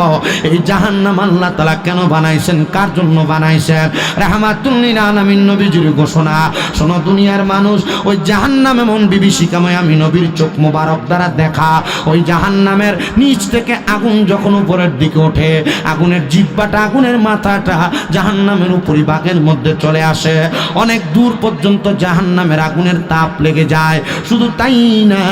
Speaker 1: এই জাহান্নাম আল্লাহ তাআলা কেন বানাইছেন, কার জন্য বানাইছেন? রাহমাতুল লিল আলামিন নবীজির ঘোষণা, শোনো দুনিয়ার মানুষ, ওই জাহান্নাম এমন বিভীষিকাময় আমি নবীর চোখ মুবারক দ্বারা দেখা। ওই জাহান্নামের নিচ থেকে আগুন যখন উপরের দিকে ওঠে, আগুনের জিহ্বাটা, আগুনের মাথাটা জাহান্নামের উপরিভাগের মধ্যে চলে আসে, অনেক দূর পর্যন্ত জাহান্নামের আগুনের তাপ লেগে যায়। শুধু তাই না,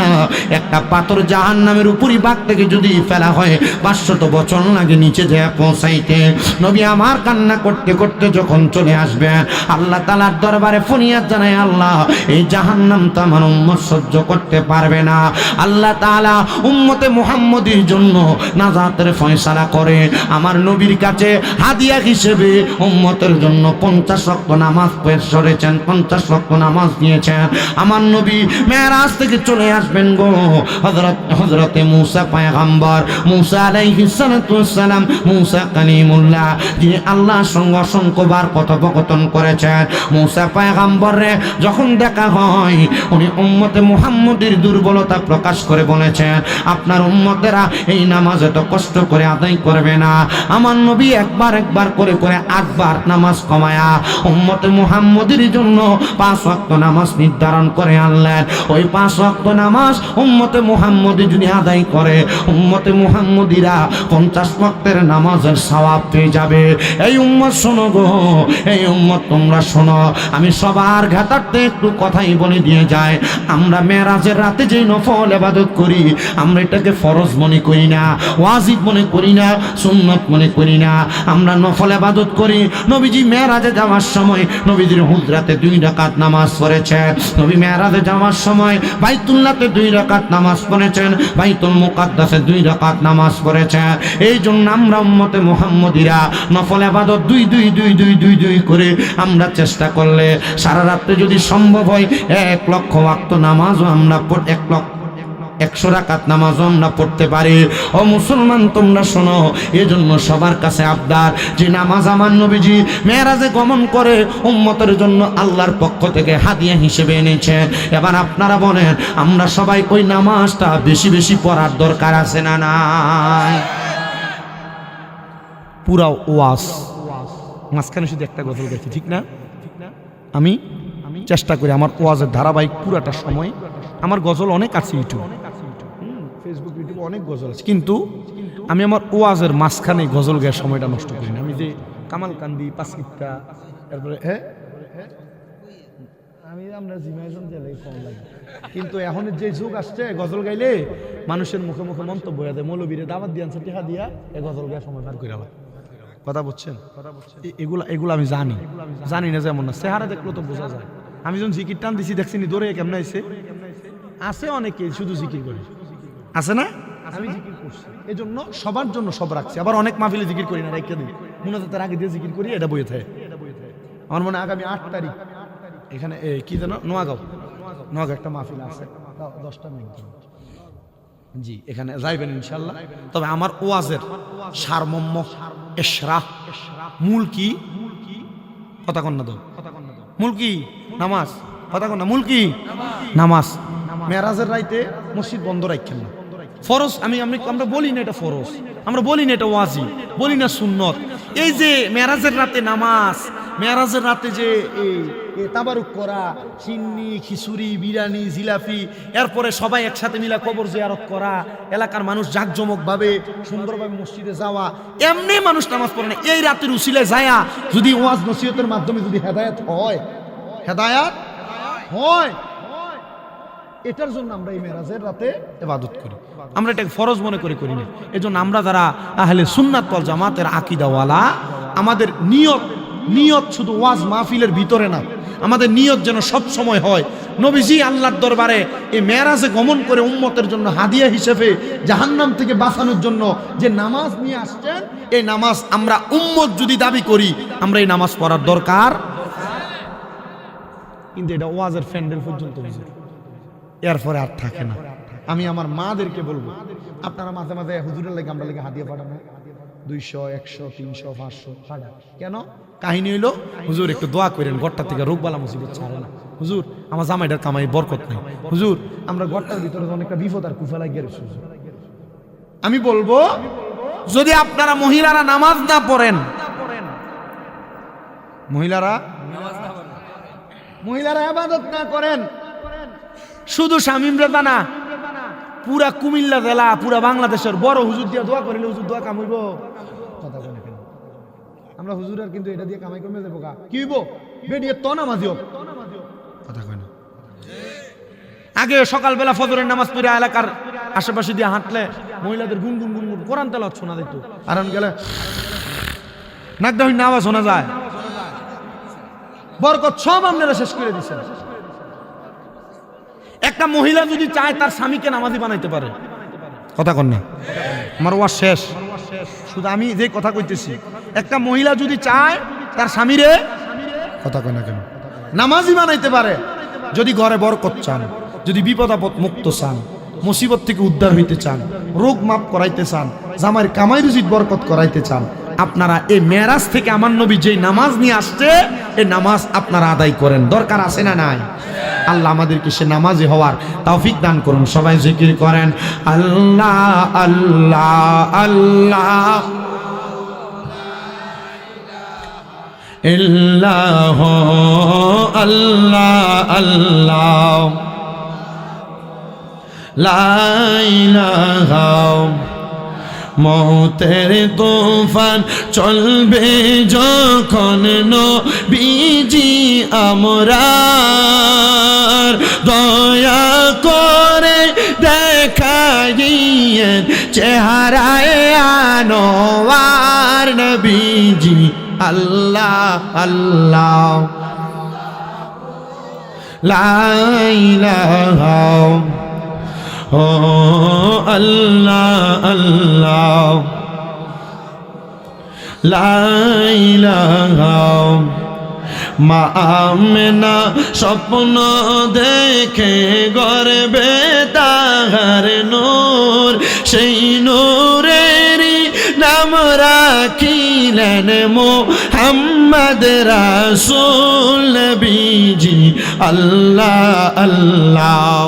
Speaker 1: একটা পাথর জাহান্নামের উপরিভাগ থেকে যদি ফেলা হয় 500 বছর লাগে নিচে যেয়ে পৌঁছাইতে। নবী আমার কান্না করতে করতে যখন চলে আসবেন, আল্লাহ তাআলার দরবারে ফরিয়াদ জানায়, আল্লাহ এই জাহান্নাম তো আমার উম্মত সহ্য করতে পারবে না। আল্লাহ তাআলা উম্মতে মুহাম্মদীর জন্য নাজাতের ফয়সালা করে আমার নবীর কাছে হাদিয়া হিসেবে উম্মতের জন্য 50 ওয়াক্ত নামাজ পেশ করেছেন, 50 ওয়াক্ত নামাজ নিয়েছেন। আমার নবী মেরাজ থেকে চলে আসবেন গো, হযরতে মুসা পয়গম্বর, মুসা আলাইহিস সালাতু ওয়াস সালাম, মুসা কালিমুল্লাহ, যিনি আল্লাহর সঙ্গে অসংখ্যবার কথোপকথন করেছেন। মুসা পয়গম্বরে যখন দেখা হয়, উনি উম্মতে মুহাম্মদীর দুর্বলতা প্রকাশ করে বলেছেন, আপনার উম্মতেরা এই নামাজ এত কষ্ট করে আদায় করবে না। আমার নবী একবার একবার করে করে 8 বার নামাজ কমায়া উম্মতে মুহাম্মদীর জন্য 5 ওয়াক্ত নামাজ নির্ধারণ করে আনলেন। ওই 5 ওয়াক্ত নামাজ উম্মতে মুহাম্মদী যদি আদায় করে, উম্মতে মুহাম্মদীরা 50 ওয়াক্তের নামাজের সওয়াব পেয়ে যাবে। এই উম্মত শোনো গো, এই উম্মত তোমরা শোনো, আমি সবার ঘাটাতে একটু কথাই বলে দিয়ে যায়। আমরা মেরাজের রাতে যে নফল ইবাদত করি, আমরা এটাকে ফরজ মনে করি না, ওয়াজিব মনে করি না, সুন্নত মনে করি না, আমরা নফল ইবাদত করি। নবীজি মেরাজে যাওয়ার সময় নবীজির হুজরাতে 2 রাকাত নামাজ পড়েছেন, নবী মেরাজে যাওয়ার সময় বাইতুল্লাহতে 2 রাকাত নামাজ পড়েছেন, বাইতুল মুকাদ্দাসে 2 রাকাত নামাজ পড়েছেন। এই জন্য আমরা উম্মতে মুহাম্মদীরা নফল ইবাদত 2 করে আমরা চেষ্টা করলে সারা রাতে যদি সম্ভব হয় 1 লক্ষ ওয়াক্ত নামাজও আমরা 100 রাকাত নামাজও আমরা পড়তে পারি। ও মুসলমান তোমরা শোনো, এজন্য সবার কাছে আবদার, যে নামাজ আমার নবীজি মেরাজে গমন করে উম্মতের জন্য আল্লাহর পক্ষ থেকে হাদিয়া হিসেবে এনেছেন। এবার আপনারা বলেন, আমরা সবাই ওই নামাজটা বেশি বেশি পড়ার দরকার আছে না নাই? পুরা ওয়াজ মাঝখানে শুধু একটা গজল গেছে, ঠিক না?
Speaker 2: আমি চেষ্টা করি আমার ওয়াজের ধারাবাহিক পুরাটা সময়, আমার গজল অনেক আছে ইউটিউব, ফেসবুক ইউটিউবে অনেক গজল আছে, কিন্তু আমি আমার ওয়াজের মাঝখানে গজল গায়ের সময়টা নষ্ট করি না। আমি যে কামাল কান্দি পাঁচকিটটা, তারপরে আমি আমরা জিমাইজন দিলে কম লাগে, কিন্তু এখন যে যুগ আসছে গজল গাইলে মানুষের মুখে মুখে মন্তব্য হয়ে যায়, মৌলবীরে দাওয়াত দিয়ে আনছে টিহা দিয়া এ গজল গায়ে সময় পার করে আবার কথা বুঝছেন। এগুলো আমি জানি না, যেমন না চেহারা দেখলো তো বোঝা যায়। আমি যখন জিকির টান দিছি দেখছিনি দৌড়ে কেমন আছে অনেকে শুধু জিকির করে, আছে না? আমি জিকির করছি, এই জন্য সবার জন্য সব রাখছি। আবার অনেক মাহফিলে জিকির করি না, রাইখা দিই মুনাজাতের আগে দিয়ে জিকির করি, এটা বইয়ে থাকে। আমার মনে হয় আগামী 8 তারিখ এখানে কি যেন নোয়াগাঁও একটা মাহফিল আছে 10টা মিনিট, জি এখানে যাইবেন ইনশাল্লাহ। তবে আমার ওয়াজের সারমর্ম ইশরাহ মূল কি কথা কন না, মূল কি নামাজ, কথা কন না, মূল কি নামাজ। মেরাজের রাইতে মসজিদ বন্ধ রাখেন না, ফরজ। আমরা বলি না এটা ফরজ, আমরা বলি না এটা ওয়াজিব, বলি না সুন্নত। এই যে মেরাজের রাতে নামাজ, মেরাজের রাতে যে তাবারুক করা, সিন্নি খিচুড়ি বিরিয়ানি জিলাপি, এরপরে সবাই একসাথে মিলা কবর জিয়ারত করা, এলাকার মানুষ জাঁকজমক ভাবে সুন্দরভাবে মসজিদে যাওয়া, এমনি মানুষ নামাজ পড়ে না। এই রাতের উসিলায় যায়া যদি ওয়াজ নসিহতের মাধ্যমে যদি হেদায়েত হয়, এটার জন্য আমরা এই মেরাজের রাতে ইবাদত করি, আমরা এটাকে ফরজ মনে করে করি না। এজন্য আমরা যারা আহলে সুন্নাত ওয়াল জামাতের আকীদাওয়ালা, আমাদের নিয়ত শুধু ওয়াজ মাহফিলের ভিতরে না, আমাদের নিয়ত যেন সব সময় হয় নবীজি আল্লাহর দরবারে এই মেরাজে গমন করে উম্মতের জন্য হাদিয়া হিসেবে জাহান্নাম থেকে বাঁচানোর জন্য যে নামাজ নিয়ে আসছেন, এই নামাজ আমরা উম্মত যদি দাবি করি, আমরা এই নামাজ পড়ার দরকার। কিন্তু এটা ওয়াজের ফ্যান্ডেল পর্যন্ত এরপরে আর থাকে না। আমি আমার মাদেরকে বলবো, আপনারা মাঝে মাঝে হুজুরের লাগে আমরা লাগে হাদিয়া পাঠানো 200 100 300 500 পাঠা কেন? কাহিনী হইলো হুজুর একটু দোয়া করেন, ঘরটা থেকে রোগবালা মুসিবত ছাড়ে না, হুজুর আমার জামাইটার কামাই বরকত নাই, হুজুর আমরা ঘরটার ভিতরে অনেকটা বিপদ আর কুফা লাগিয়ে রেখেছি। আমি বলবো যদি আপনারা মহিলারা নামাজ না পড়েন, মহিলারা ইবাদত না করেন, শুধু শামীম রেজা না, পুরা কুমিল্লা জেলা, পুরা বাংলাদেশের বড় হুজুর দিয়ে দোয়া করিলে হুজুর দোয়া কামাইব। কথা বলে কেন? আমরা হুজুরের কিন্তু এটা দিয়ে কামাই কমে যাবো, কি হইব? বেডিয়ে তো নামাজি হোক, কথা কয় না। আগে সকালবেলা ফজরের নামাজ পড়ে এলাকার আশেপাশে দিয়ে হাঁটলে মহিলাদের গুনগুন গুনগুন কোরআন তেলাওয়াত শোনা যেত, আর গেলে নাকদা হইনা আওয়াজ শোনা যায়, বরকত সব আপনারা শেষ করে দিচ্ছেন। একটা মহিলা যদি চায় তার স্বামীকে নামাজি বানাইতে পারে, কথা কন না, আমার ওয়াজ শেষ। শুধু আমি যে কথা কইতেছি, একটা মহিলা যদি চায় তার স্বামীরে, কথা কয় না কেন, নামাজি বানাইতে পারে, যদি ঘরে বরকত চান, যদি বিপদ আপদ মুক্ত চান, মুসিবত থেকে উদ্ধার হইতে চান, রোগ মাপ করাইতে চান, জামাইয়ের কামাই রুজির বরকত করাইতে চান, আপনারা এই মেরাজ থেকে আমার নবী যেই নামাজ নিয়ে আসছে, এই নামাজ আপনারা আদায় করেন। দরকার আছে না নাই? আল্লাহ আমাদেরকে সে নামাজি হওয়ার তৌফিক দান করুন। সবাই জিকির করেন আল্লাহ আল্লাহ আল্লাহ ইল্লাহ আল্লাহ আল্লাহ লা ইলাহা। মৌতের তুফান চলবে যখন নবীজি আমরার, দয়া করে দেখাইয়েন চেহারায় আনোয়ার নবীজি আল্লাহ আল্লাহ লা ইলাহা ও আল্লাহ আল্লাহ লা ইলাহা। মা আমেনা স্বপ্ন দেখে গর্বে তাহার নূর, সেই নূরেরই নাম রাখিলেন মুহাম্মদ রাসূল নবীজি আল্লাহ আল্লাহ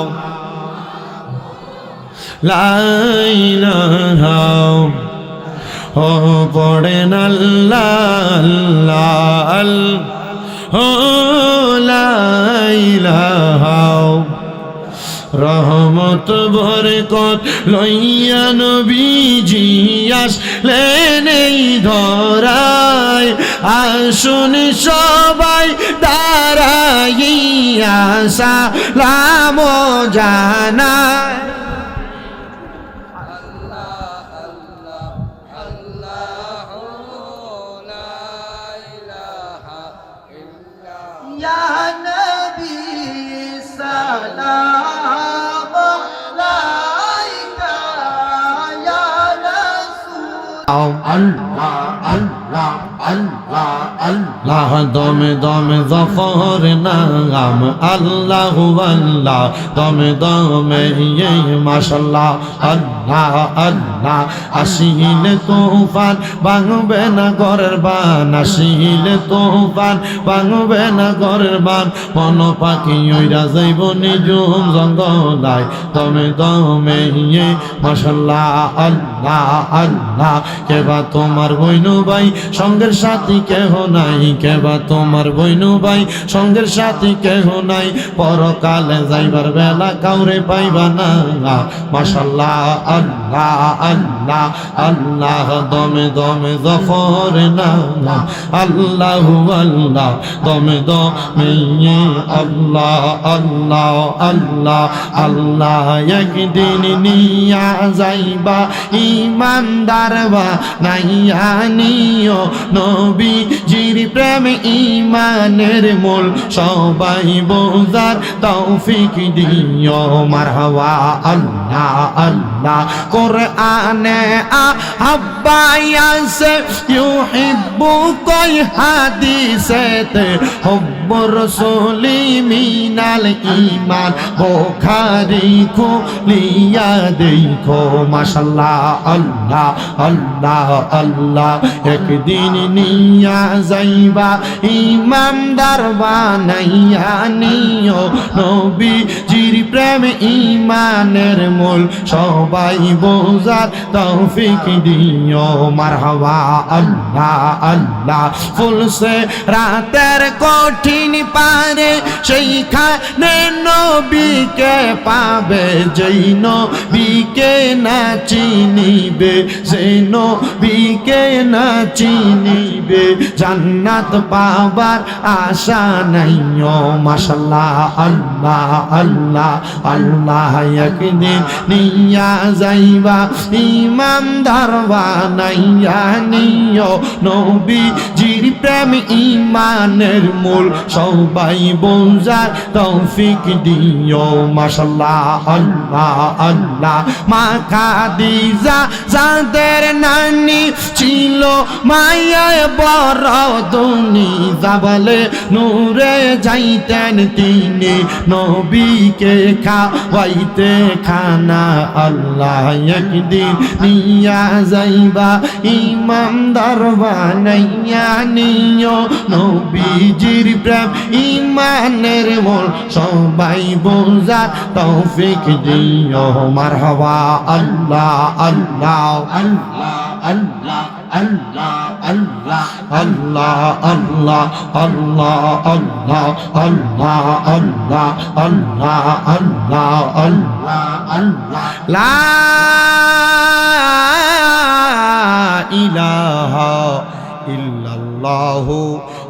Speaker 2: লা ইলাহা। ও পড়েন আল্লাহ আল্লাহ ও
Speaker 1: রহমত বরকত লইয়া নবীজি আসলেন এই ধরায় আসুন সবাই দাঁড়াইয়া সালাম জানায়
Speaker 3: يا نبي سلام عليك يا رسول
Speaker 1: আল্লাহ আল্লাহ আল্লাহ আল্লাহ দমে দমে জফর নাম আল্লাহু আল্লাহ দমে দমে মাশাআল্লাহ আল্লাহ আল্লাহ আসিলে তুফান ভাঙবে না ঘরের বান আসিলে তুফান ভাঙবে না ঘরের বান মন পাখি ওইরা যাইব নিজুম জঙ্গলায় দমে দমে মাশাআল্লাহ আল্লাহ আল্লাহ কেবা তোমার বইনু ভাই সঙ্গের সাথী কেহ নাই কেবা তোমার বইনু ভাই সঙ্গের সাথী কেহ নাই পরকালে যাইবার বেলা কাউরে পাইবা না মাশাআল্লাহ আল্লাহ আল্লাহ আল্লাহ দমে দমে জফর নাম আল্লাহু আল্লাহ দমে দমে আল্লাহ আল্লাহ আল্লাহ আল্লাহ একদিন নিয়া যাইবা ইমানদার বা নাইয়া নিও নবীজির প্রেম ইমানের মূল সবাই বোঝার তৌফিক দিও মারহাবা আল্লাহ আল্লাহ কোরআনে আহাব্বায়াসে ইউহিব্বুকাই হাদিসেতে হুব্বুর রাসূলি মিনাল ঈমান বুখারী খুলিয়া দেখো মাশাআল্লাহ আল্লাহ আল্লাহ আল্লাহ একদিন নিয়া যাইবা ইমানদার বানাইয়া নিও নবীজির প্রেম ইমানের মূল সবাই বোঝার তৌফিক দিও মারহাবা আল্লাহ আল্লাহ ফুলসে রাতের কঠিন পারে সেইখানে নবীকে পাবে যেই নবীকে না চিনিবে সেই নবীকে না চিনিবে জান্নাত পাবার আশা নাই ও মাশাআল্লাহ আল্লাহ আল্লাহ আল্লাহ একদিন নিয়া যাইবা ইমানদার বানাইয়া নিও নবীজির প্রেম ইমানের মূল সবাই বোঝার তৌফিক দিও মাশাআল্লাহ আল্লাহ আল্লাহ মা খাদিজা যাদের নানি ছিল মায়ায় বড় দুনি যাবলে নূরে যাইতেন তিনি নবীকে খাওয়াইতে খানা আল্লাহ একদিন নিয়া যাইবা ইমানদার বানাইয়া নিও নবীজির প্রেম ইমানের মূল সবাই বোঝার তৌফিক দিও মারহাবা আল্লাহ আল্লাহ আল্লাহ আল্লাহ আল্লাহ আল্লাহ আল্লাহ আল্লাহ আল্লাহ আল্লাহ আল্লাহ আল্লাহ আল্লাহ আল্লাহ আল্লাহ আল্লাহ লা ইলাহা ইল্লাল্লাহু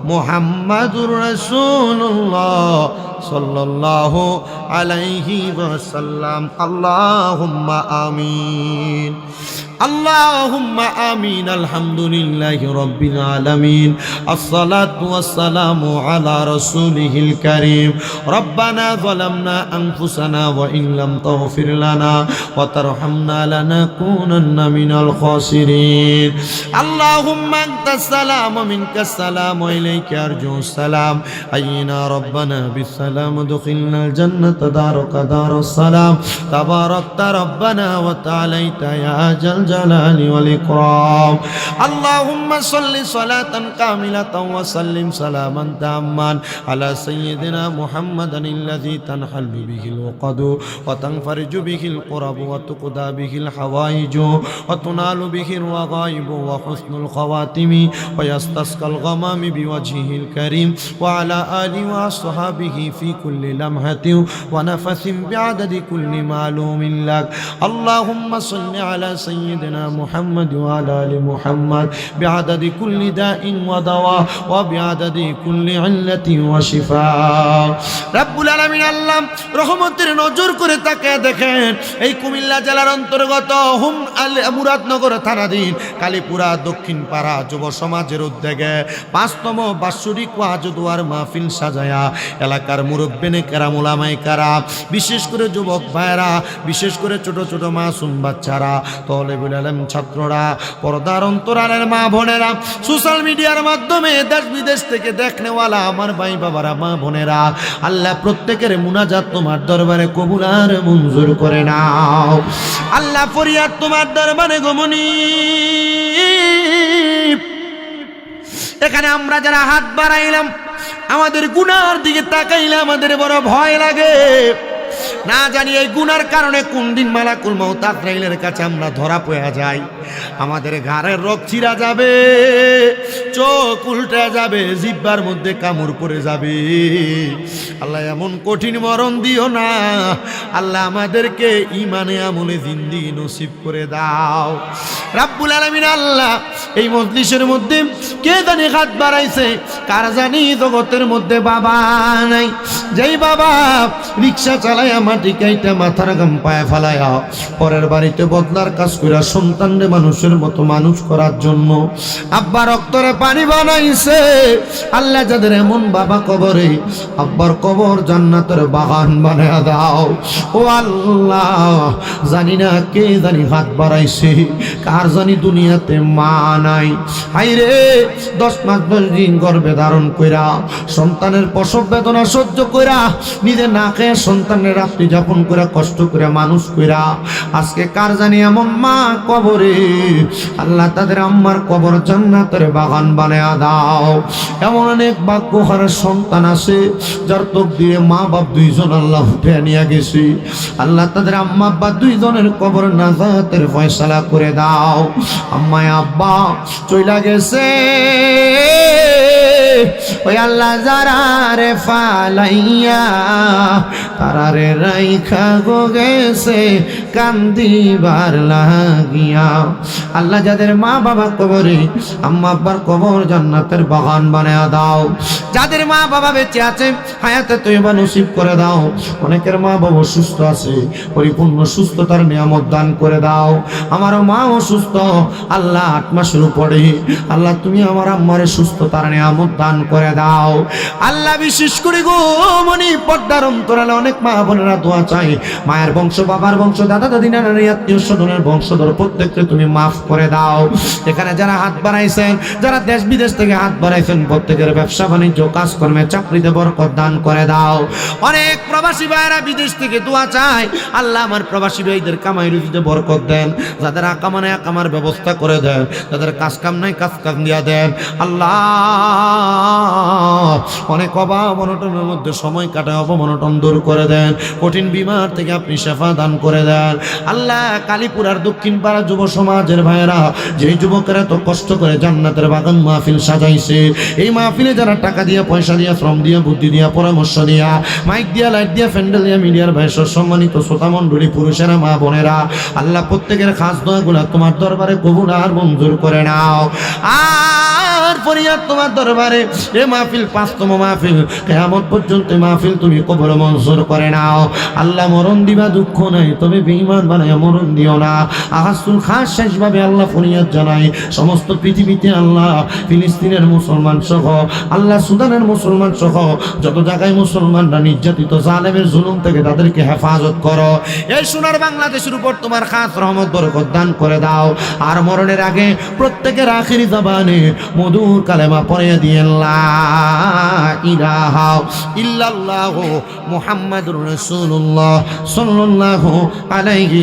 Speaker 1: মুহাম্মাদুর রাসূলুল্লাহ সাল্লাল্লাহু আলাইহি ওয়াসাল্লাম আল্লাহুম্মা আমিন اللهم آمين الحمد لله رب العالمين الصلاة والسلام على رسوله الكريم ربنا ظلمنا أنفسنا وإن لم تغفر لنا وترحمنا لنكونن من الخاسرين اللهم أنت السلام ومنك السلام وإليك أرجو السلام أينا ربنا بالسلام ادخلنا الجنة دارك دار السلام تباركت ربنا وتعاليت يا جل الجلال والإكرام اللهم صل صلاة كاملة وسلم سلاما تاما على سيدنا محمد الذي تنحل به العقد وتنفرج به الكرب وتقضى به الحوائج وتنال به الرغائب وحسن الخواتم ويستسقى الغمام بوجهه الكريم وعلى آله وأصحابه في كل لمحة ونفس بعدد كل معلوم لك اللهم صل على سيدنا محمد وعلى آل محمد بعدد كل داء ودواء وبعدد كل علة وشفاء رب العالمين আল্লাহ রহমতের নজর করে তাকিয়ে দেখেন এই কুমিল্লা জেলার অন্তর্গত মুরাদনগর থানাধীন কালীপুরা দক্ষিণ পাড়া যুব সমাজের উদ্যোগে ৫তম বাৎসরিক ওয়াজ দুয়ার মাহফিল সাজায়া এলাকার মুরব্বিনে কেরাম উলামায়ে কেরাম বিশেষ করে যুবক ভাইরা বিশেষ করে ছোট ছোট মাসুম বাচ্চারা তালেবুল ইলম ছাত্ররা পর্দার অন্তরালের মা বোনেরা সোশ্যাল মিডিয়ার মাধ্যমে দেশ বিদেশ থেকে দেখনেওয়ালা আমার ভাই বাবারা মা বোনেরা আল্লাহ প্রত্যেকের মুনাজাত তোমার দরবারে কবুল আর মঞ্জুর করে নাও আল্লাহ ফরিয়াদ তোমার দরবারে গমনি এখানে আমরা যারা হাত বাড়াইলাম আমাদের গুনার দিকে তাকাইলে আমাদের বড় ভয় লাগে না জানি এই গুনার কারণে কোন দিন মালাকুল মউত আজরাইলের কাছে আমরা ধরা পড়ে যাই আমাদের ঘাড়ের রগ চিরা যাবে চোখ উল্টে যাবে জিহ্বার মধ্যে কামড় পড়ে যাবে আল্লাহ এমন কঠিন মরণ দিও না আল্লাহ আমাদেরকে ঈমানে আমলে জিন্দেগি নসিব করে দাও রাব্বুল আলামিন আল্লাহ এই মজলিসের মধ্যে কে জানি হাত বাড়াইছে কার জানি জগতের মধ্যে বাবা নাই যেই বাবা রিকশা চালায়া মাটি কাইটা মাথার গাম পায়ে ফেলায়া পরের বাড়িতে বদলার কাজ কইরা সন্তানরে মানুষের মতো মানুষ করার জন্য আব্বা রক্তরে পানি বানাইছে আল্লাহ যাদের এমন বাবা কবরে আব্বার কবর জান্নাতের বাগান বানায়া দাও ও আল্লাহ জানি না কে জানি হাত বাড়াইছে কার জানি দুনিয়াতে মা নাই হাইরে 10 মাস 10 দিন গর্ভে ধারণ কইরা সন্তানের প্রসব বেদনা সহ্য কইরা নিজে না খেয়ে সন্তানের রাত্রি যাপন করে কষ্ট করে মানুষ কইরা আজকে কার জানি এমন মা কবরে আল্লাহ তাদের আম্মার কবর জান্নাতের বাগান বানায়া দাও এমন অনেক ভাগ্যহারা সন্তান আছে যার তকদিরে মা বাপ দুইজন আল্লাহ উঠে নিয়ে গেছে আল্লাহ তাদের আম্মা আব্বা দুইজনের কবর নাজাতের ফয়সালা করে দাও আম্মা আব্বা চইলা গেছে ওই আল্লাহ যারা রে ফালাইয়া তারা রে রাইখা গো গেছে কান্দিবার লাগিয়া আল্লাহ যাদের মা বাবা কবরে আম্মা আব্বার কবর জান্নাতের বাগান বানায়া দাও যাদের মা বাবা বেঁচে আছে হায়াতে তয়্যিবা নসিব করে দাও অনেকের মা বাবা সুস্থ আছে পরিপূর্ণ সুস্থতার নিয়ামত দান করে দাও আমারও মা অসুস্থ আল্লাহ 8 মাসের উপরে আল্লাহ তুমি আমার আম্মারে সুস্থতার নিয়ামত দান করে দাও আল্লাহ বিশেষ করে গো মনি পর্দার অন্তরালে অনেক মা বোনেরা দোয়া চাই মায়ের বংশ বাবার বংশ দাদা দাদি নানার আত্মীয় স্বজনের বংশধর প্রত্যেককে তুমি মাফ করে দাও এখানে যারা হাত বাড়াইছেন যারা দেশ বিদেশ থেকে হাত বাড়াইছেন প্রত্যেকের ব্যবসা বাণিজ্য কাজকর্মে চাকরিতে বরকত দান করে দাও অনেক প্রবাসী ভাইরা বিদেশ থেকে দোয়া চায় আল্লাহ আমার প্রবাসী ভাইদের কামাই রুজিতে বরকত দেন যাদের আকামানে আকামার ব্যবস্থা করে দেন যাদের কাজ কাম নাই কাজ কাম দিয়া দেন আল্লাহ অনেক অভাব অনটনের মধ্যে সময় কাটায় অবনটন দূর করে দেন কঠিন বিমার থেকে আপনি শেফা দান করে দেন আল্লাহ কালীপুরার দক্ষিণ পাড়া যুব সমাজের ভাইয়েরা যেই যুবকেরা তো কষ্ট করে জান্নাতের বাগান মাহফিল সাজাইছে এই মাহফিলে যারা টাকা দিয়ে পয়সা দিয়ে শ্রম দিয়ে বুদ্ধি দিয়া পরামর্শ দিয়া মাইক দিয়া লাইট দিয়া প্যান্ডেল দিয়া মিডিয়ার ভাই সম্মানিত শ্রোতা মণ্ডলী পুরুষেরা মা বোনেরা আল্লাহ প্রত্যেকের খাস দোয়াগুলা তোমার দরবারে কবুল আর মঞ্জুর করে নাও আর ফরিয়াদ তোমার দরবারে এ মাহফিল 5তম মাহফিল কিয়ামত পর্যন্ত মাহফিল তুমি কবুল মঞ্জুর করে নাও আল্লাহ মরণ দিবা দুঃখ নাই তবে বেঈমান বানায়া মরণ দিও না আহাসুল খাস শেষভাবে আল্লাহ ফরিয়াদ জানাই সমস্ত পৃথিবীতে আল্লাহ ফিলিস্তিনের মুসলমান সহ আল্লাহ সুদানের মুসলমান সহ যত জায়গায় মুসলমানরা নির্যাতিত জালেমের জুলুম থেকে তাদেরকে হেফাজত করো এই সোনার বাংলাদেশের উপর তোমার খাস রহমত বরকত দান করে দাও আর মরণের আগে প্রত্যেকের আখিরি জবানে মধুর কালেমা পড়ে দিয়ে লা ইলাহা ইল্লাল্লাহু মুহাম্মাদুর রাসূলুল্লাহ সাল্লাল্লাহু আলাইহি